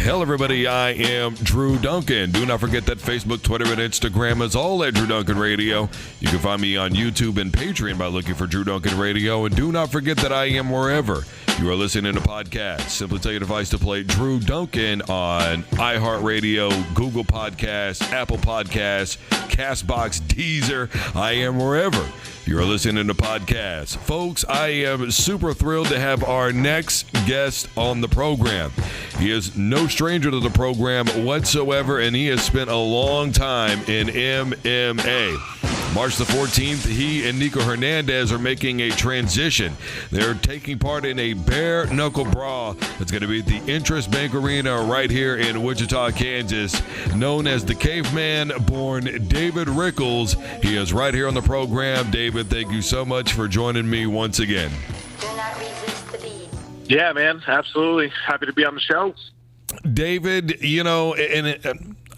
Hello, everybody. I am Drew Duncan. Do not forget that Facebook, Twitter, and Instagram is all at Drew Duncan Radio. You can find me on YouTube and Patreon by looking for Drew Duncan Radio. And do not forget that I am wherever you are listening to podcasts. Simply tell your device to play Drew Duncan on iHeartRadio, Google Podcasts, Apple Podcasts, CastBox, Deezer. I am wherever you are listening to podcasts. Folks, I am super thrilled to have our next guest on the program. He is no stranger to the program whatsoever, and he has spent a long time in MMA. March the 14th, he and Nico Hernandez are making a transition. They're taking part in a bare-knuckle brawl that's going to be at the Interest Bank Arena right here in Wichita, Kansas, known as the Caveman-born David Rickels. He is right here on the program. David, thank you so much for joining me once again. Do not resist the beat. Yeah, man, absolutely. Happy to be on the show. David,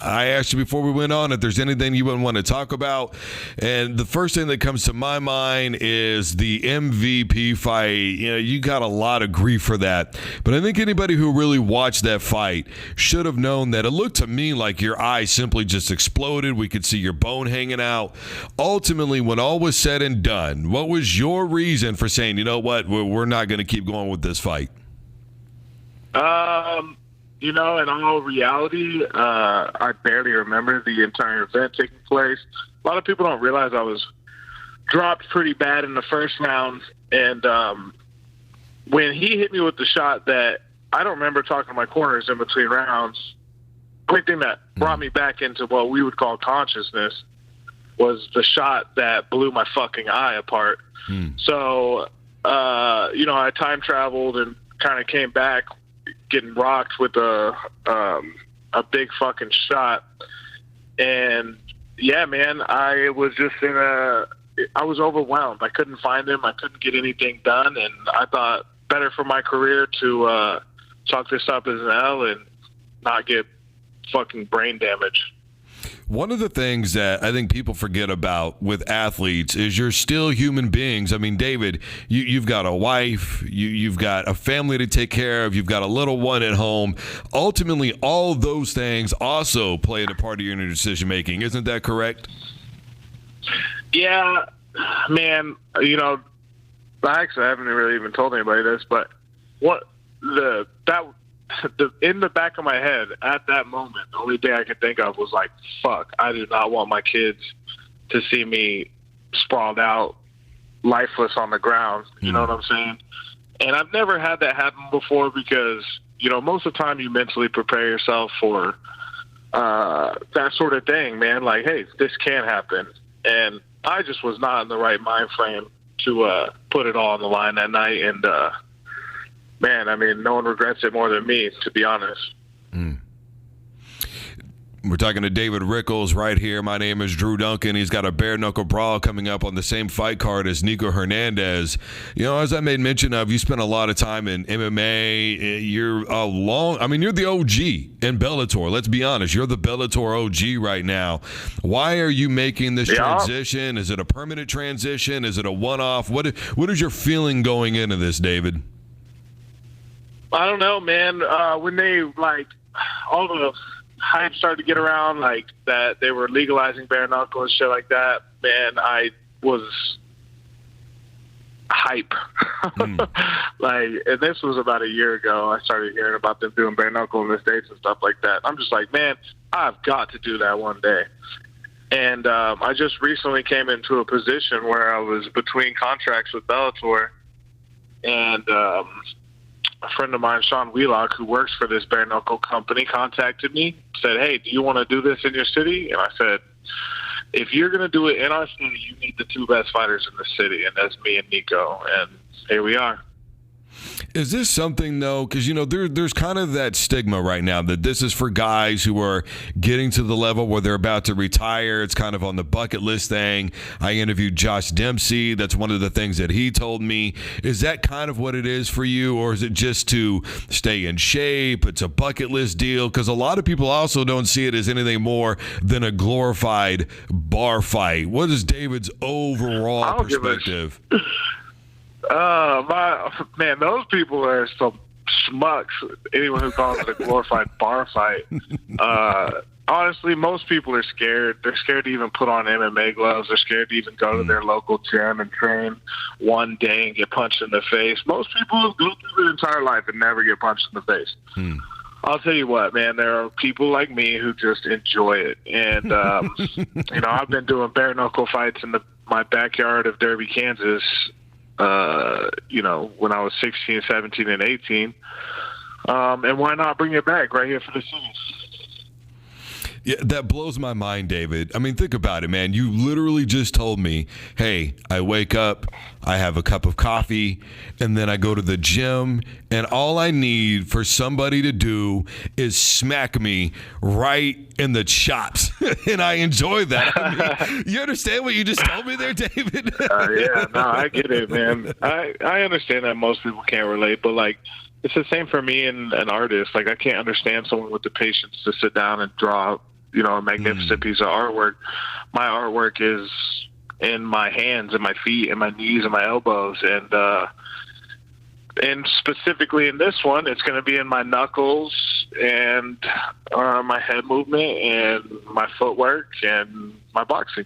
I asked you before we went on if there's anything you would want to talk about, and the first thing that comes to my mind is the MVP fight. You got a lot of grief for that, but I think anybody who really watched that fight should have known that it looked to me like your eye simply just exploded. We could see your bone hanging out. Ultimately, when all was said and done, what was your reason for saying, you know what, we're not going to keep going with this fight? In all reality, I barely remember the entire event taking place. A lot of people don't realize I was dropped pretty bad in the first round. And when he hit me with the shot that I don't remember talking to my corners in between rounds, the only thing that brought me back into what we would call consciousness was the shot that blew my fucking eye apart. So, I time traveled and kind of came back getting rocked with a big fucking shot. And yeah, man, I was just I was overwhelmed. I couldn't find him. I couldn't get anything done. And I thought better for my career to chalk this up as an L and not get fucking brain damage. One of the things that I think people forget about with athletes is you're still human beings. I mean, David, you've got a wife, you've got a family to take care of, you've got a little one at home. Ultimately, all those things also play a part of your decision-making. Isn't that correct? Yeah, man. I haven't really even told anybody this, but in the back of my head at that moment, the only thing I could think of was like, fuck, I do not want my kids to see me sprawled out, lifeless on the ground. You know what I'm saying? And I've never had that happen before because, most of the time you mentally prepare yourself for that sort of thing, man. Like, hey, this can happen. And I just was not in the right mind frame to put it all on the line that night. And, man, I mean, no one regrets it more than me, to be honest. We're talking to David Rickels right here. My name is Drew Duncan. He's got a bare-knuckle brawl coming up on the same fight card as Nico Hernandez. As I made mention of, you spent a lot of time in MMA. You're the OG in Bellator. Let's be honest. You're the Bellator OG right now. Why are you making this transition? Is it a permanent transition? Is it a one-off? What is your feeling going into this, David? I don't know, man. When they, all the hype started to get around, that they were legalizing bare-knuckle and shit like that, man, I was hype. And this was about a year ago. I started hearing about them doing bare-knuckle in the States and stuff like that. I'm just like, man, I've got to do that one day. And I just recently came into a position where I was between contracts with Bellator, and a friend of mine, Sean Wheelock, who works for this bare-knuckle company, contacted me, said, hey, do you want to do this in your city? And I said, if you're going to do it in our city, you need the two best fighters in the city, and that's me and Nico. And here we are. Is this something, though, because, there's kind of that stigma right now that this is for guys who are getting to the level where they're about to retire. It's kind of on the bucket list thing. I interviewed Josh Dempsey. That's one of the things that he told me. Is that kind of what it is for you, or is it just to stay in shape? It's a bucket list deal? Because a lot of people also don't see it as anything more than a glorified bar fight. What is David's overall perspective? Man, those people are some schmucks, anyone who calls it a glorified bar fight. Honestly, most people are scared. They're scared to even put on MMA gloves. They're scared to even go to their local gym and train one day and get punched in the face. Most people go through their entire life and never get punched in the face. I'll tell you what, man, there are people like me who just enjoy it. And, you know, I've been doing bare-knuckle fights in my backyard of Derby, Kansas, you know, when I was 16, 17, and 18. And why not bring it back right here for the city? Yeah, that blows my mind, David. I mean, think about it, man. You literally just told me, hey, I wake up, I have a cup of coffee, and then I go to the gym, and all I need for somebody to do is smack me right in the chops. And I enjoy that. I mean, you understand what you just told me there, David? Yeah, no, I get it, man. I understand that most people can't relate, but, like, it's the same for me and an artist. Like, I can't understand someone with the patience to sit down and draw, you know, a magnificent piece of artwork. My artwork is in my hands and my feet and my knees and my elbows. And specifically in this one, it's going to be in my knuckles and my head movement and my footwork and my boxing.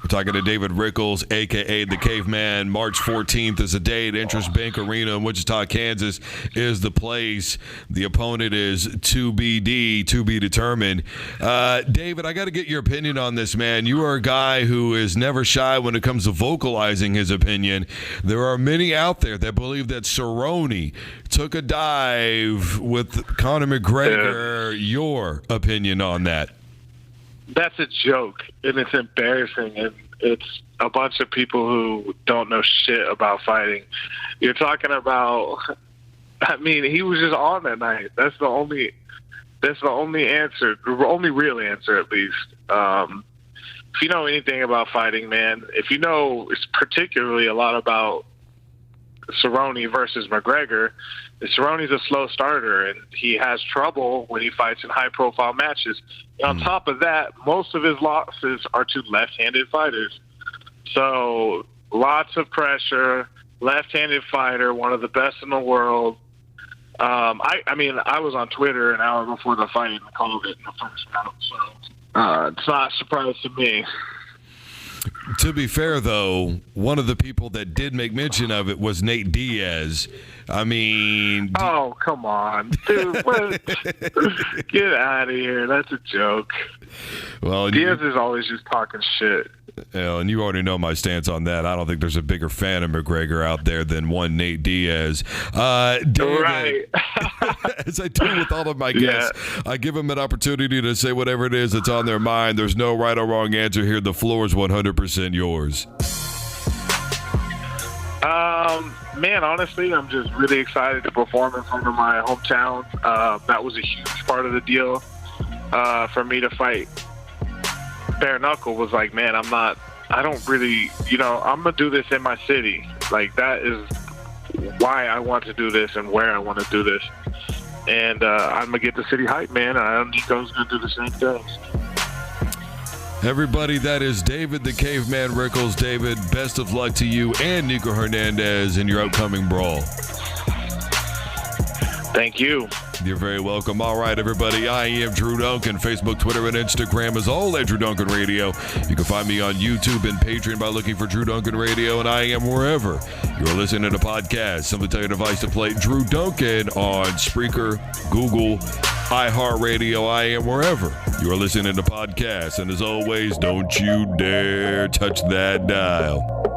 We're talking to David Rickels, a.k.a. The Caveman. March 14th is the date. Interest Bank Arena in Wichita, Kansas is the place. The opponent is 2BD, to be determined. David, I got to get your opinion on this, man. You are a guy who is never shy when it comes to vocalizing his opinion. There are many out there that believe that Cerrone took a dive with Conor McGregor. Yeah. Your opinion on that? That's a joke, and it's embarrassing, and it's a bunch of people who don't know shit about fighting. You're talking about, I mean, he was just on that night. That's the only answer, the only real answer, at least. If you know anything about fighting, man, if you know particularly a lot about Cerrone versus McGregor, Cerrone's a slow starter, and he has trouble when he fights in high-profile matches. And on top of that, most of his losses are to left-handed fighters. So lots of pressure, left-handed fighter, one of the best in the world. I mean, I was on Twitter an hour before the fight and called it in the first round, so it's not a surprise to me. To be fair, though, one of the people that did make mention of it was Nate Diaz. I mean... Oh, come on. Dude, what? Get out of here. That's a joke. Well, Diaz is always just talking shit. And you already know my stance on that. I don't think there's a bigger fan of McGregor out there than one Nate Diaz. David, right. As I do with all of my guests, I give them an opportunity to say whatever it is that's on their mind. There's no right or wrong answer here. The floor is 100% yours. Man, honestly, I'm just really excited to perform in front of my hometown. That was a huge part of the deal for me to fight. Bare-knuckle was like, man, I don't really, you know, I'm going to do this in my city. Like, that is why I want to do this and where I want to do this. And I'm going to get the city hype, man. I know Nico's going to do the same thing. Everybody, that is David the Caveman Rickels. David, best of luck to you and Nico Hernandez in your upcoming brawl. Thank you. You're very welcome. All right, everybody. I am Drew Duncan. Facebook, Twitter, and Instagram is all at Drew Duncan Radio. You can find me on YouTube and Patreon by looking for Drew Duncan Radio, and I am wherever you're listening to podcasts. Simply tell your device to play Drew Duncan on Spreaker, Google, iHeartRadio. I am wherever you are listening to podcasts. And as always, don't you dare touch that dial.